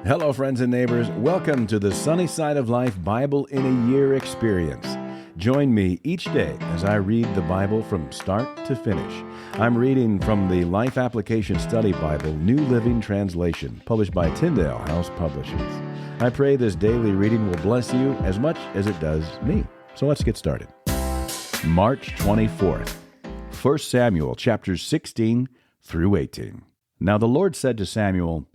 Hello, friends and neighbors. Welcome to the Sunny Side of Life Bible in a Year experience. Join me each day as I read the Bible from start to finish. I'm reading from the Life Application Study Bible, New Living Translation, published by Tyndale House Publishers. I pray this daily reading will bless you as much as it does me. So let's get started. March 24th, 1 Samuel chapters 16 through 18. Now the Lord said to Samuel,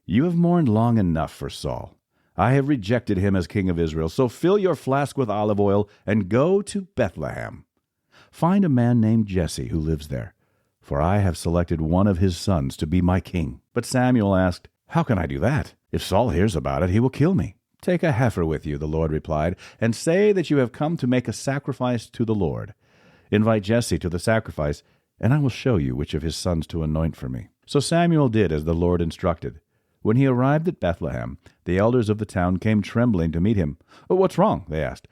"You have mourned long enough for Saul. I have rejected him as king of Israel, so fill your flask with olive oil and go to Bethlehem. Find a man named Jesse who lives there, for I have selected one of his sons to be my king." But Samuel asked, "How can I do that? If Saul hears about it, he will kill me." "Take a heifer with you," the Lord replied, "and say that you have come to make a sacrifice to the Lord. Invite Jesse to the sacrifice, and I will show you which of his sons to anoint for me." So Samuel did as the Lord instructed. When he arrived at Bethlehem, the elders of the town came trembling to meet him. "What's wrong?" they asked.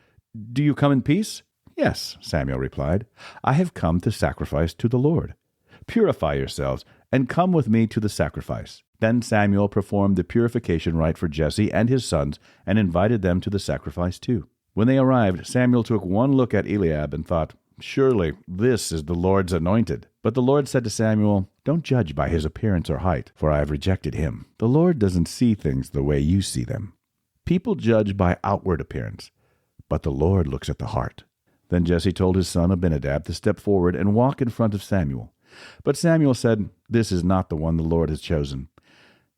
"Do you come in peace?" "Yes," Samuel replied. "I have come to sacrifice to the Lord. Purify yourselves and come with me to the sacrifice." Then Samuel performed the purification rite for Jesse and his sons and invited them to the sacrifice too. When they arrived, Samuel took one look at Eliab and thought, "Surely this is the Lord's anointed." But the Lord said to Samuel, "Don't judge by his appearance or height, for I have rejected him." The Lord doesn't see things the way you see them. People judge by outward appearance, but the Lord looks at the heart. Then Jesse told his son Abinadab to step forward and walk in front of Samuel. But Samuel said, "This is not the one the Lord has chosen."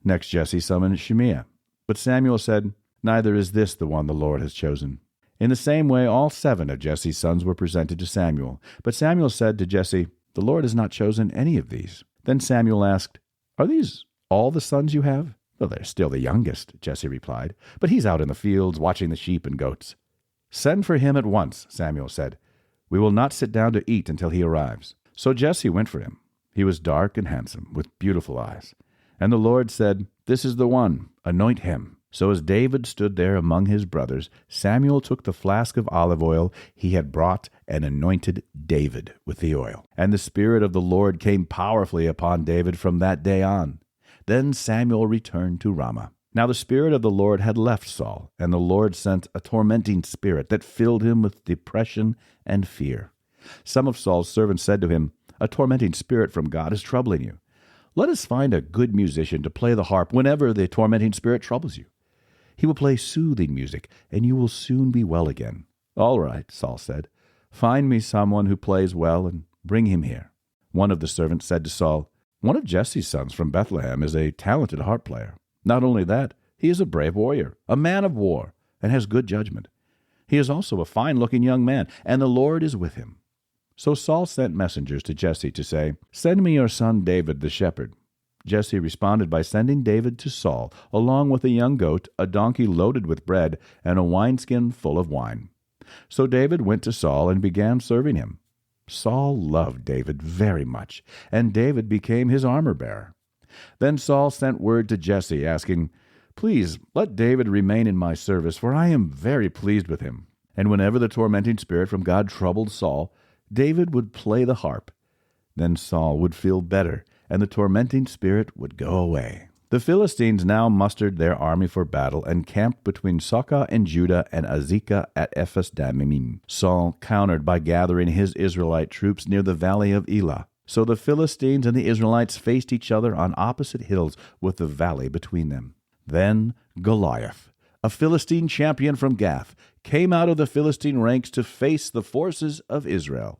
Next Jesse summoned Shimea. But Samuel said, "Neither is this the one the Lord has chosen." In the same way, all 7 of Jesse's sons were presented to Samuel. But Samuel said to Jesse, "The Lord has not chosen any of these." Then Samuel asked, "Are these all the sons you have?" "Well, they're still the youngest," Jesse replied, "but he's out in the fields watching the sheep and goats." "Send for him at once," Samuel said. "We will not sit down to eat until he arrives." So Jesse went for him. He was dark and handsome, with beautiful eyes. And the Lord said, "This is the one, anoint him." So as David stood there among his brothers, Samuel took the flask of olive oil he had brought and anointed David with the oil. And the Spirit of the Lord came powerfully upon David from that day on. Then Samuel returned to Ramah. Now the Spirit of the Lord had left Saul, and the Lord sent a tormenting spirit that filled him with depression and fear. Some of Saul's servants said to him, "A tormenting spirit from God is troubling you. Let us find a good musician to play the harp whenever the tormenting spirit troubles you. He will play soothing music, and you will soon be well again." "All right," Saul said. "Find me someone who plays well and bring him here." One of the servants said to Saul, "One of Jesse's sons from Bethlehem is a talented harp player. Not only that, he is a brave warrior, a man of war, and has good judgment. He is also a fine-looking young man, and the Lord is with him." So Saul sent messengers to Jesse to say, "Send me your son David the shepherd." Jesse responded by sending David to Saul, along with a young goat, a donkey loaded with bread, and a wineskin full of wine. So David went to Saul and began serving him. Saul loved David very much, and David became his armor-bearer. Then Saul sent word to Jesse, asking, "Please let David remain in my service, for I am very pleased with him." And whenever the tormenting spirit from God troubled Saul, David would play the harp. Then Saul would feel better, and the tormenting spirit would go away. The Philistines now mustered their army for battle and camped between Socoh in Judah and Azekah at Ephes-dammim. Saul countered by gathering his Israelite troops near the valley of Elah. So the Philistines and the Israelites faced each other on opposite hills with the valley between them. Then Goliath, a Philistine champion from Gath, came out of the Philistine ranks to face the forces of Israel.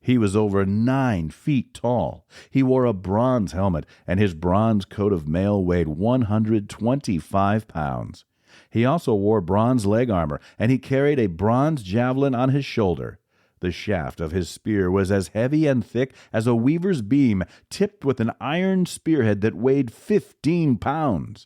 He was over 9 feet tall. He wore a bronze helmet, and his bronze coat of mail weighed 125 pounds. He also wore bronze leg armor, and he carried a bronze javelin on his shoulder. The shaft of his spear was as heavy and thick as a weaver's beam, tipped with an iron spearhead that weighed 15 pounds.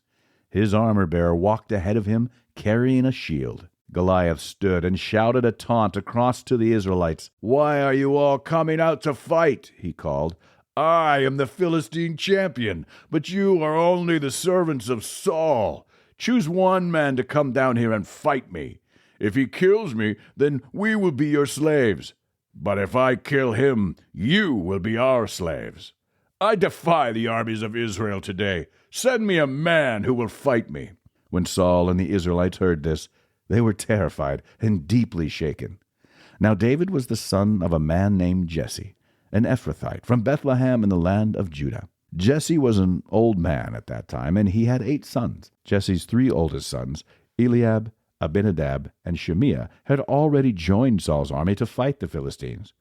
His armor-bearer walked ahead of him, carrying a shield. Goliath stood and shouted a taunt across to the Israelites. "Why are you all coming out to fight?" he called. "I am the Philistine champion, but you are only the servants of Saul. Choose one man to come down here and fight me. If he kills me, then we will be your slaves. But if I kill him, you will be our slaves. I defy the armies of Israel today. Send me a man who will fight me." When Saul and the Israelites heard this, they were terrified and deeply shaken. Now David was the son of a man named Jesse, an Ephrathite from Bethlehem in the land of Judah. Jesse was an old man at that time, and he had 8 sons. Jesse's 3 oldest sons, Eliab, Abinadab, and Shimea, had already joined Saul's army to fight the Philistines.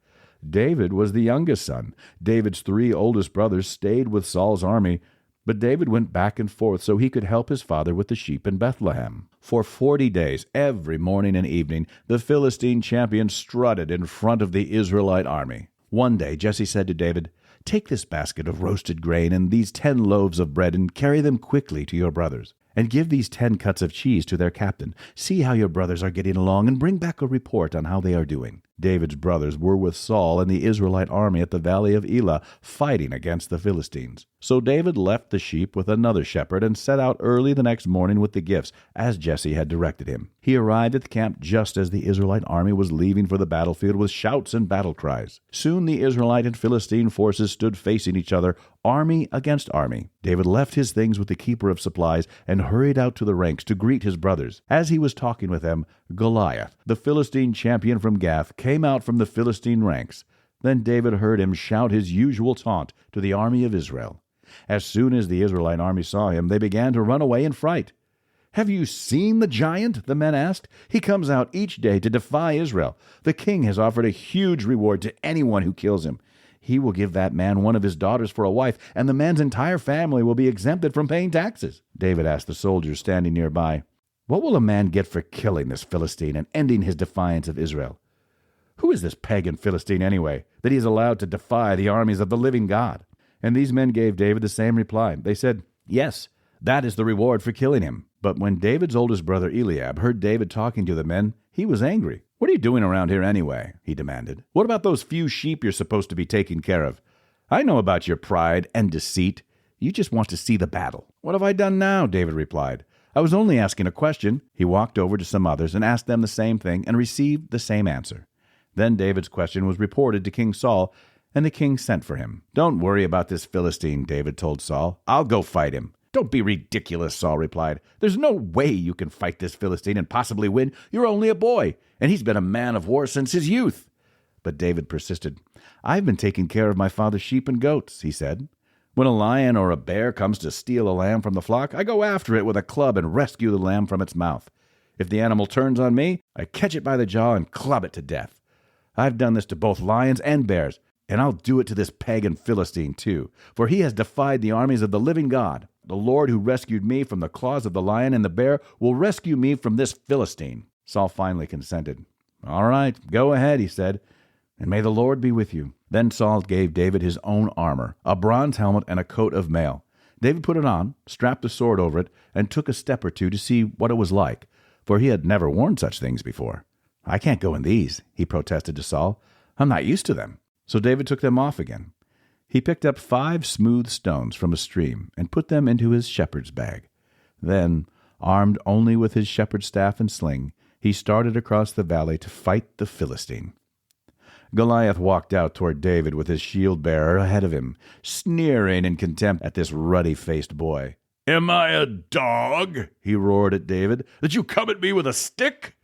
David was the youngest son. David's 3 oldest brothers stayed with Saul's army, but David went back and forth so he could help his father with the sheep in Bethlehem. For 40 days, every morning and evening, the Philistine champion strutted in front of the Israelite army. One day Jesse said to David, "Take this basket of roasted grain and these 10 loaves of bread and carry them quickly to your brothers. And give these 10 cuts of cheese to their captain. See how your brothers are getting along, and bring back a report on how they are doing." David's brothers were with Saul and the Israelite army at the valley of Elah, fighting against the Philistines. So David left the sheep with another shepherd and set out early the next morning with the gifts, as Jesse had directed him. He arrived at the camp just as the Israelite army was leaving for the battlefield with shouts and battle cries. Soon the Israelite and Philistine forces stood facing each other, army against army. David left his things with the keeper of supplies and hurried out to the ranks to greet his brothers. As he was talking with them, Goliath, the Philistine champion from Gath, came out from the Philistine ranks. Then David heard him shout his usual taunt to the army of Israel. As soon as the Israelite army saw him, they began to run away in fright. "Have you seen the giant?" the men asked. "He comes out each day to defy Israel. The king has offered a huge reward to anyone who kills him. He will give that man one of his daughters for a wife, and the man's entire family will be exempted from paying taxes." David asked the soldiers standing nearby, "What will a man get for killing this Philistine and ending his defiance of Israel? Who is this pagan Philistine anyway, that he is allowed to defy the armies of the living God?" And these men gave David the same reply. They said, "Yes, that is the reward for killing him." But when David's oldest brother Eliab heard David talking to the men, he was angry. "What are you doing around here anyway?" he demanded. "What about those few sheep you're supposed to be taking care of? I know about your pride and deceit. You just want to see the battle." "What have I done now?" David replied. "I was only asking a question." He walked over to some others and asked them the same thing and received the same answer. Then David's question was reported to King Saul, and the king sent for him. "Don't worry about this Philistine," David told Saul. "I'll go fight him." "Don't be ridiculous," Saul replied. "There's no way you can fight this Philistine and possibly win. You're only a boy, and he's been a man of war since his youth." But David persisted. "I've been taking care of my father's sheep and goats," he said. "When a lion or a bear comes to steal a lamb from the flock, I go after it with a club and rescue the lamb from its mouth. If the animal turns on me, I catch it by the jaw and club it to death. I've done this to both lions and bears, and I'll do it to this pagan Philistine too, for he has defied the armies of the living God. The Lord who rescued me from the claws of the lion and the bear will rescue me from this Philistine." Saul finally consented. "All right, go ahead," he said, "and may the Lord be with you." Then Saul gave David his own armor, a bronze helmet and a coat of mail. David put it on, strapped a sword over it, and took a step or two to see what it was like, for he had never worn such things before. "I can't go in these," he protested to Saul. "I'm not used to them." So David took them off again. He picked up 5 smooth stones from a stream and put them into his shepherd's bag. Then, armed only with his shepherd's staff and sling, he started across the valley to fight the Philistine. Goliath walked out toward David with his shield-bearer ahead of him, sneering in contempt at this ruddy-faced boy. "Am I a dog," he roared at David, "that you come at me with a stick?"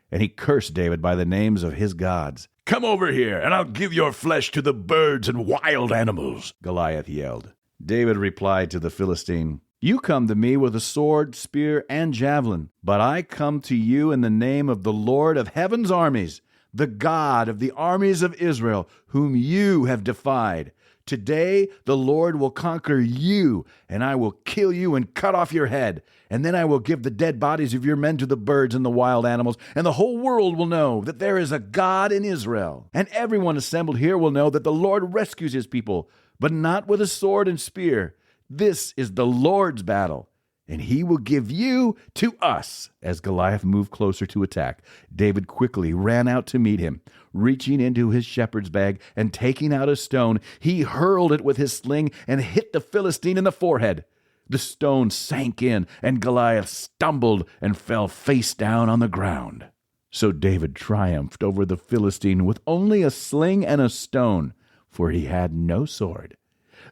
And he cursed David by the names of his gods. "Come over here, and I'll give your flesh to the birds and wild animals," Goliath yelled. David replied to the Philistine, "You come to me with a sword, spear, and javelin, but I come to you in the name of the Lord of heaven's armies, the God of the armies of Israel, whom you have defied. Today the Lord will conquer you, and I will kill you and cut off your head. And then I will give the dead bodies of your men to the birds and the wild animals, and the whole world will know that there is a God in Israel. And everyone assembled here will know that the Lord rescues his people, but not with a sword and spear. This is the Lord's battle, and he will give you to us." As Goliath moved closer to attack, David quickly ran out to meet him. Reaching into his shepherd's bag and taking out a stone, he hurled it with his sling and hit the Philistine in the forehead. The stone sank in, and Goliath stumbled and fell face down on the ground. So David triumphed over the Philistine with only a sling and a stone, for he had no sword.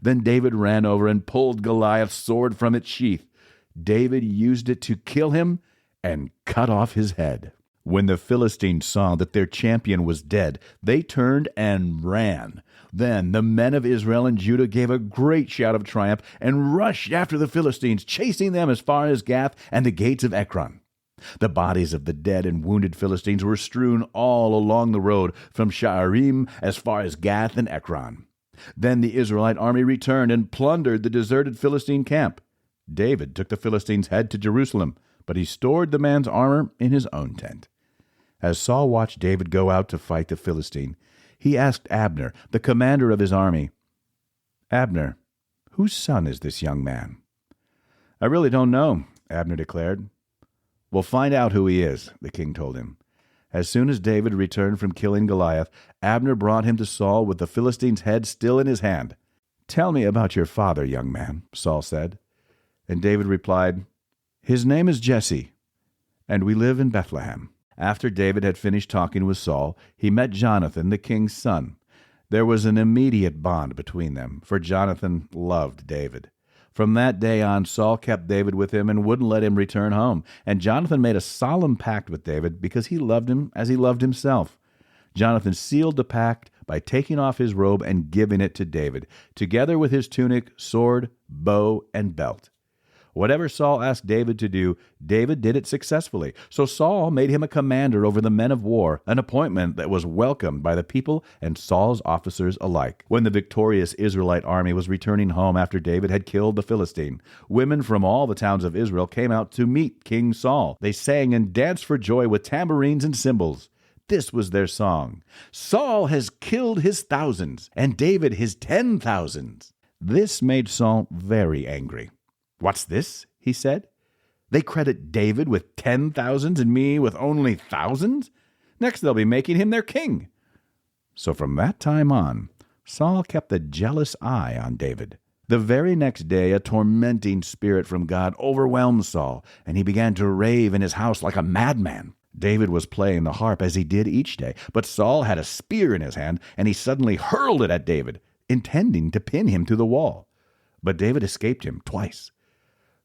Then David ran over and pulled Goliath's sword from its sheath. David used it to kill him and cut off his head. When the Philistines saw that their champion was dead, they turned and ran. Then the men of Israel and Judah gave a great shout of triumph and rushed after the Philistines, chasing them as far as Gath and the gates of Ekron. The bodies of the dead and wounded Philistines were strewn all along the road from Sha'arim as far as Gath and Ekron. Then the Israelite army returned and plundered the deserted Philistine camp. David took the Philistine's head to Jerusalem, but he stored the man's armor in his own tent. As Saul watched David go out to fight the Philistine, he asked Abner, the commander of his army, "Abner, whose son is this young man?" "I really don't know," Abner declared. "Well, find out who he is," the king told him. As soon as David returned from killing Goliath, Abner brought him to Saul with the Philistine's head still in his hand. "Tell me about your father, young man," Saul said. And David replied, "His name is Jesse, and we live in Bethlehem." After David had finished talking with Saul, he met Jonathan, the king's son. There was an immediate bond between them, for Jonathan loved David. From that day on, Saul kept David with him and wouldn't let him return home. And Jonathan made a solemn pact with David because he loved him as he loved himself. Jonathan sealed the pact by taking off his robe and giving it to David, together with his tunic, sword, bow, and belt. Whatever Saul asked David to do, David did it successfully. So Saul made him a commander over the men of war, an appointment that was welcomed by the people and Saul's officers alike. When the victorious Israelite army was returning home after David had killed the Philistine, women from all the towns of Israel came out to meet King Saul. They sang and danced for joy with tambourines and cymbals. This was their song: "Saul has killed his thousands, and David his 10,000s." This made Saul very angry. "What's this?" he said. "They credit David with 10,000s and me with only thousands? Next they'll be making him their king." So from that time on, Saul kept a jealous eye on David. The very next day, a tormenting spirit from God overwhelmed Saul, and he began to rave in his house like a madman. David was playing the harp as he did each day, but Saul had a spear in his hand, and he suddenly hurled it at David, intending to pin him to the wall. But David escaped him twice.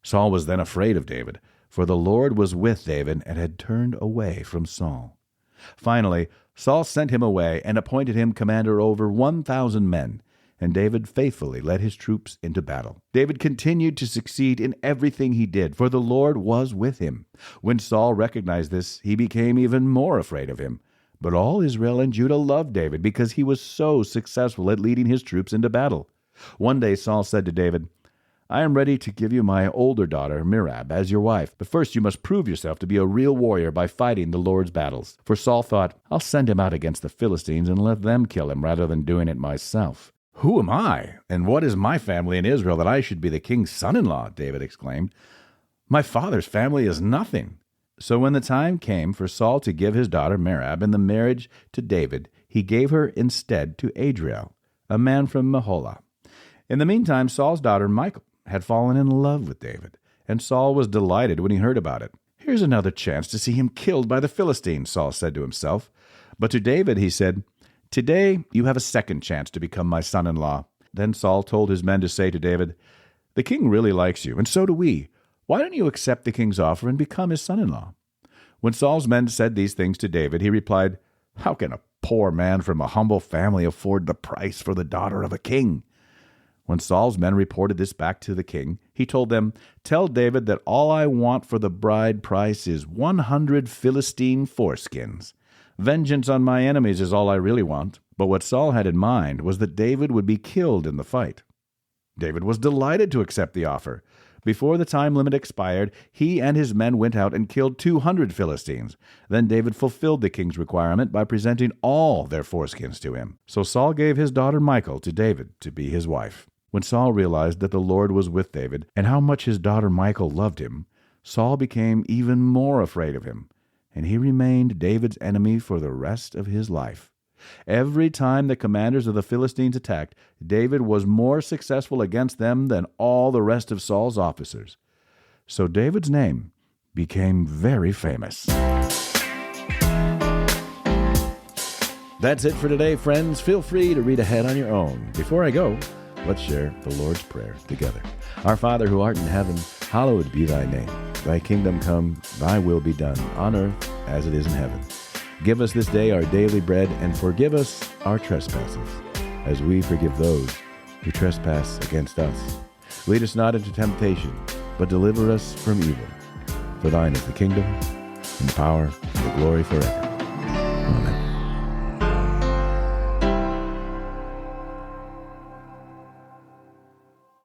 Saul was then afraid of David, for the Lord was with David and had turned away from Saul. Finally, Saul sent him away and appointed him commander over 1,000 men, and David faithfully led his troops into battle. David continued to succeed in everything he did, for the Lord was with him. When Saul recognized this, he became even more afraid of him. But all Israel and Judah loved David because he was so successful at leading his troops into battle. One day Saul said to David, "I am ready to give you my older daughter, Merab, as your wife. But first you must prove yourself to be a real warrior by fighting the Lord's battles." For Saul thought, "I'll send him out against the Philistines and let them kill him rather than doing it myself." "Who am I, and what is my family in Israel that I should be the king's son-in-law?" David exclaimed. "My father's family is nothing." So when the time came for Saul to give his daughter Merab in the marriage to David, he gave her instead to Adriel, a man from Meholah. In the meantime, Saul's daughter Michal had fallen in love with David, and Saul was delighted when he heard about it. "Here's another chance to see him killed by the Philistines," Saul said to himself. But to David he said, "Today you have a second chance to become my son-in-law." Then Saul told his men to say to David, "The king really likes you, and so do we. Why don't you accept the king's offer and become his son-in-law?" When Saul's men said these things to David, he replied, "How can a poor man from a humble family afford the price for the daughter of a king?" When Saul's men reported this back to the king, he told them, "Tell David that all I want for the bride price is 100 Philistine foreskins. Vengeance on my enemies is all I really want." But what Saul had in mind was that David would be killed in the fight. David was delighted to accept the offer. Before the time limit expired, he and his men went out and killed 200 Philistines. Then David fulfilled the king's requirement by presenting all their foreskins to him. So Saul gave his daughter Michal to David to be his wife. When Saul realized that the Lord was with David and how much his daughter Michal loved him, Saul became even more afraid of him, and he remained David's enemy for the rest of his life. Every time the commanders of the Philistines attacked, David was more successful against them than all the rest of Saul's officers. So David's name became very famous. That's it for today, friends. Feel free to read ahead on your own. Before I go, Let's share the Lord's Prayer together. Our Father who art in heaven, hallowed be thy name. Thy kingdom come, thy will be done, on earth as it is in heaven. Give us this day our daily bread, and forgive us our trespasses, as we forgive those who trespass against us. Lead us not into temptation, but deliver us from evil. For thine is the kingdom, and the power, and the glory forever.